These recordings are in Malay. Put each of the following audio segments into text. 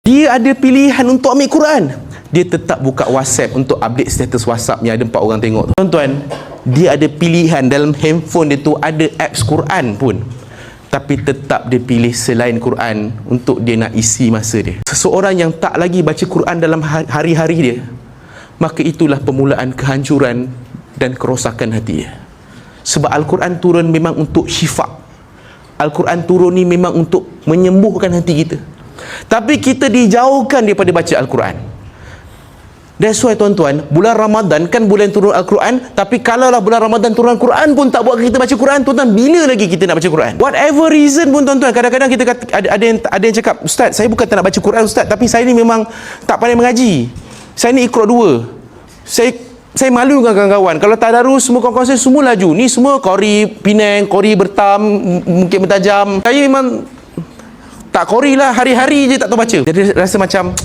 Dia ada pilihan untuk ambil Quran. Dia tetap buka WhatsApp untuk update status WhatsApp yang ada 4 orang tengok. Tuan-tuan, dia ada pilihan dalam handphone dia tu ada apps Quran pun. Tapi tetap dia pilih selain Quran untuk dia nak isi masa dia. Seseorang yang tak lagi baca Quran dalam hari-hari dia, maka itulah permulaan kehancuran dan kerosakan hati dia. Sebab Al-Quran turun memang untuk syifa. Al-Quran turun ni memang untuk menyembuhkan hati kita. Tapi kita dijauhkan daripada baca Al-Quran. That's why tuan-tuan, bulan Ramadan kan bulan turun Al-Quran. Tapi kalaulah bulan Ramadan turun Al-Quran pun tak buat kita baca Quran, tuan-tuan, bila lagi kita nak baca Quran? Whatever reason pun tuan-tuan, kadang-kadang kita ada yang cakap, Ustaz, saya bukan tak nak baca Quran Ustaz, tapi saya ni memang tak pandai mengaji. Saya ni Iqra 2. Saya malu dengan kawan-kawan. Kalau tadarus, semua kawan-kawan saya semua laju. Ni semua Qori Penang, Qori Bertam, mungkin Bertajam. Saya memang tak Qori lah, hari-hari je tak tahu baca. Jadi rasa macam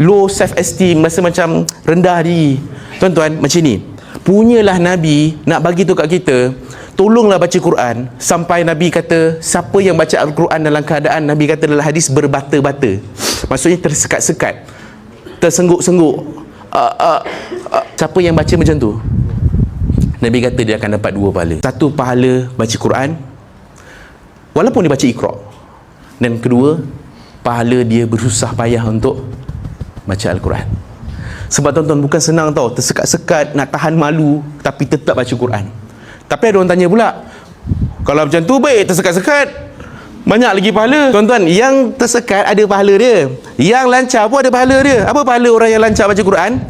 low self esteem, rasa macam rendah diri. Tuan-tuan, macam ni. Punyalah Nabi nak bagi tu kat kita, tolonglah baca Quran. Sampai Nabi kata, siapa yang baca Al-Quran dalam keadaan, Nabi kata dalam hadis, berbata-bata. Maksudnya tersekat-sekat, tersengguk-sengguk. Siapa yang baca macam tu, Nabi kata dia akan dapat 2 pahala. Satu, pahala baca Quran walaupun dia baca Iqra. Dan kedua, pahala dia bersusah payah untuk baca Al-Quran. Sebab tuan-tuan, bukan senang tau, tersekat-sekat, nak tahan malu, tapi tetap baca Quran. Tapi ada orang tanya pula, kalau macam tu baik, tersekat-sekat, banyak lagi pahala. Tuan-tuan, yang tersekat ada pahala dia, yang lancar pun ada pahala dia. Apa pahala orang yang lancar baca Quran?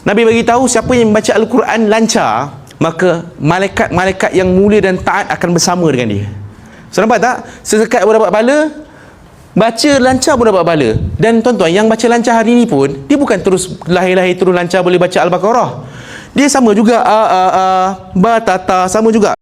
Nabi bagi tahu, siapa yang baca Al-Quran lancar, maka malaikat-malaikat yang mulia dan taat akan bersama dengan dia. So, nampak tak? Sesekat pun dapat pahala, baca lancar pun dapat pahala. Dan tuan-tuan, yang baca lancar hari ni pun, dia bukan terus lahir-lahir terus lancar boleh baca Al-Baqarah. Dia sama juga, ba, ta, ta, sama juga.